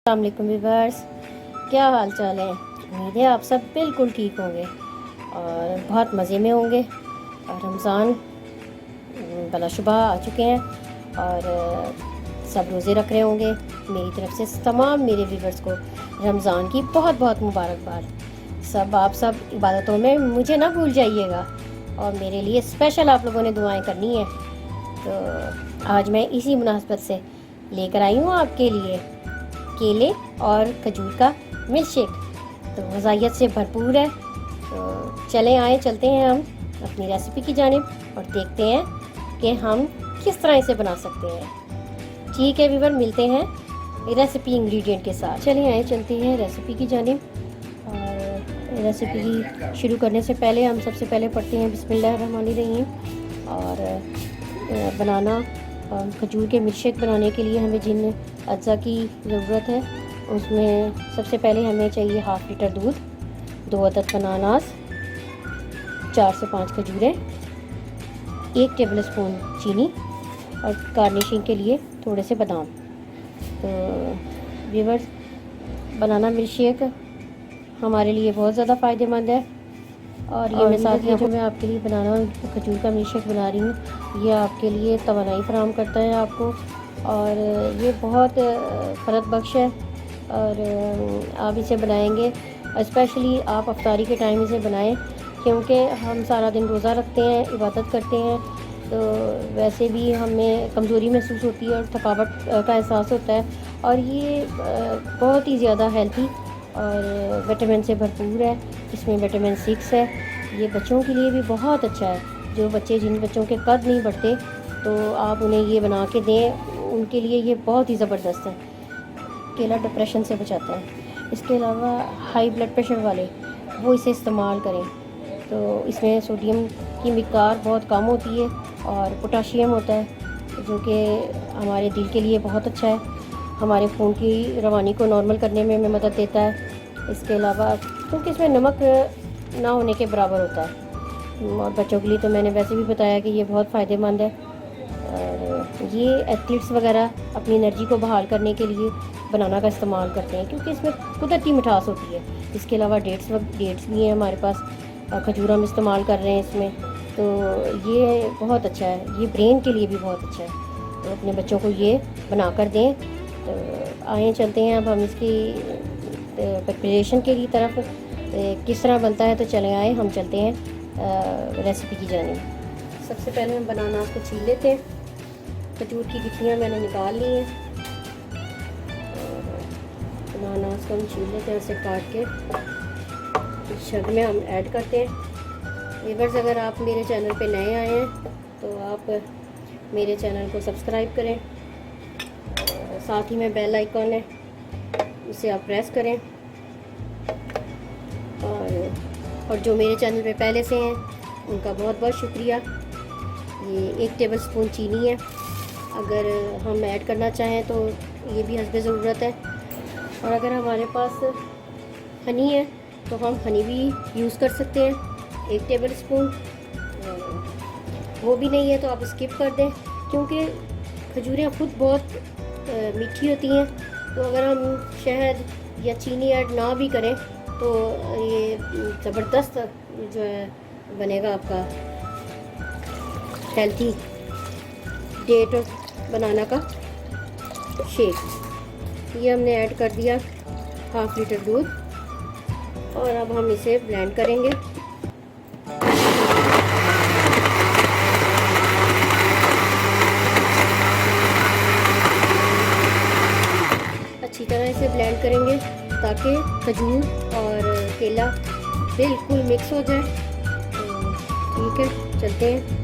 अस्सलाम वालेकुम व्यूअर्स, क्या हाल चाल है। उम्मीद है आप सब बिल्कुल ठीक होंगे और बहुत मज़े में होंगे। और रमज़ान बलाशुबा आ चुके हैं और सब रोज़े रख रहे होंगे। मेरी तरफ से तमाम मेरे व्यूअर्स को रमज़ान की बहुत बहुत मुबारकबाद। आप सब इबादतों में मुझे ना भूल जाइएगा और मेरे लिए स्पेशल आप लोगों ने दुआएं करनी है। तो आज मैं इसी मुनासबत से लेकर आई हूँ आपके लिए केले और खजूर का मिल्क शेक। तो ग़िज़ाइयत से भरपूर है। तो चलते हैं हम अपनी रेसिपी की जानिब और देखते हैं कि हम किस तरह इसे बना सकते हैं। ठीक है व्यूअर, मिलते हैं रेसिपी इंग्रेडिएंट के साथ। चलते हैं रेसिपी की जानिब। और रेसिपी शुरू करने से पहले हम सबसे पहले पढ़ते हैं बिस्मिल्लाहिर्रहमानिर्रहीम। और बनाना खजूर के मिल्क शेक बनाने के लिए हमें जिन अज्जा की ज़रूरत है उसमें सबसे पहले हमें चाहिए 1/2 लीटर दूध, 2 अदद बनानास, 4 से 5 खजूरें, 1 टेबल स्पून चीनी और गार्निशिंग के लिए थोड़े से बादाम। तो व्यूअर्स, बनाना मिल्क शेक हमारे लिए बहुत ज़्यादा फ़ायदेमंद है। और ये मैं साथ ही जो मैं आपके लिए बनाना खजूर का मिल्क शेक बना रही हूँ, ये आपके लिए तवानाई फराहम करता है आपको, और ये बहुत फ़र्क बख्श है। और आप इसे बनाएंगे, स्पेशली आप अफ्तारी के टाइम इसे बनाएं, क्योंकि हम सारा दिन रोज़ा रखते हैं, इबादत करते हैं, तो वैसे भी हमें कमज़ोरी महसूस होती है और थकावट का एहसास होता है। और ये बहुत ही ज़्यादा हेल्थी और विटामिन से भरपूर है। इसमें विटामिन 6 है। ये बच्चों के लिए भी बहुत अच्छा है। जिन बच्चों के कद नहीं बढ़ते, तो आप उन्हें ये बना के दें, उनके लिए ये बहुत ही ज़बरदस्त है। केला डिप्रेशन से बचाता है। इसके अलावा हाई ब्लड प्रेशर वाले वो इसे इस्तेमाल करें। तो इसमें सोडियम की मिक़दार बहुत कम होती है और पोटाशियम होता है, जो कि हमारे दिल के लिए बहुत अच्छा है। हमारे खून की रवानी को नॉर्मल करने में मदद देता है। इसके अलावा क्योंकि इसमें नमक ना होने के बराबर होता है, और बच्चों के लिए तो मैंने वैसे भी बताया कि ये बहुत फ़ायदेमंद है। और ये एथलीट्स वगैरह अपनी एनर्जी को बहाल करने के लिए बनाना का इस्तेमाल करते हैं, क्योंकि इसमें कुदरती मिठास होती है। इसके अलावा डेट्स भी हैं हमारे पास, खजूर हम इस्तेमाल कर रहे हैं इसमें, तो ये बहुत अच्छा है। ये ब्रेन के लिए भी बहुत अच्छा है। तो अपने बच्चों को ये बना कर दें। तो आए चलते हैं अब हम इसकी प्रिपरेशन के लिए तरफ किस तरह बनता है। तो चले आए हम चलते हैं रेसिपी की जानिब। सबसे पहले हम बनाना को छील लेते हैं। खजूर की गिट्टियाँ मैंने निकाल ली हैं। बनाना को हम छील लेते हैं, उसे काट के शर्ट में हम ऐड करते हैं। व्यूअर्स, अगर आप मेरे चैनल पे नए आए हैं तो आप मेरे चैनल को सब्सक्राइब करें। साथ ही में बेल आइकॉन है, उसे आप प्रेस करें। और जो मेरे चैनल पे पहले से हैं उनका बहुत बहुत शुक्रिया। ये 1 टेबल स्पून चीनी है। अगर हम ऐड करना चाहें तो ये भी हस्बे ज़रूरत है। और अगर हमारे पास हनी है तो हम हनी भी यूज़ कर सकते हैं, 1 टेबल स्पून। वो भी नहीं है तो आप स्किप कर दें, क्योंकि खजूरें खुद बहुत मीठी होती हैं। तो अगर हम शहद या चीनी ऐड ना भी करें तो ये ज़बरदस्त जो है बनेगा आपका हेल्थी डेट और बनाना का शेक। ये हमने ऐड कर दिया 1/2 लीटर दूध, और अब हम इसे ब्लेंड करेंगे। अच्छी तरह इसे ब्लेंड करेंगे ताकि खजूर और केला बिल्कुल मिक्स हो जाए। तो ठीक है, चलते हैं।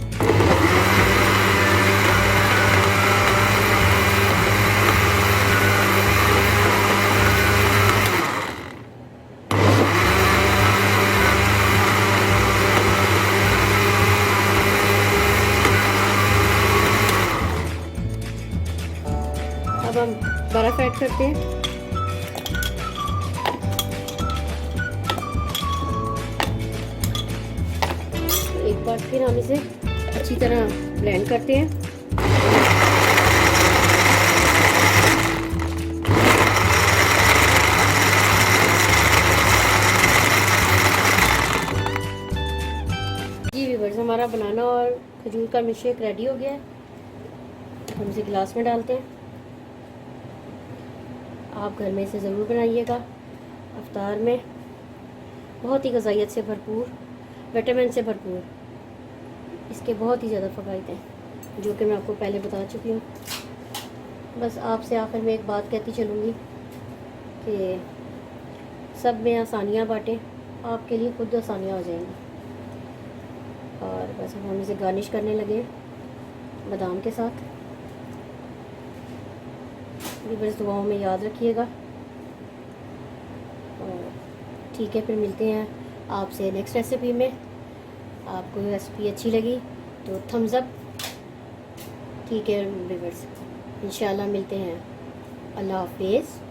अब हम बर्फ़ ऐड करते हैं। एक बार फिर हम इसे अच्छी तरह ब्लेंड करते हैं। खजूर का मिल्क शेक रेडी हो गया है। हम इसे गिलास में डालते हैं। आप घर में इसे ज़रूर बनाइएगा। अफ्तार में बहुत ही ग़िज़ाइयत से भरपूर, विटामिन से भरपूर, इसके बहुत ही ज़्यादा फ़वाइद हैं जो कि मैं आपको पहले बता चुकी हूँ। बस आपसे आखिर में एक बात कहती चलूँगी कि सब में आसानियाँ बांटें, आपके लिए खुद आसानियाँ हो जाएंगी। और बस अब हम इसे गार्निश करने लगे बादाम के साथ। ये बस दुआओं में याद रखिएगा। और ठीक है, फिर मिलते हैं आपसे नेक्स्ट रेसिपी में। आपको रेसिपी अच्छी लगी तो थम्स अप। ठीक है व्यूअर्स, इंशाल्लाह मिलते हैं। अल्लाह हाफिज़।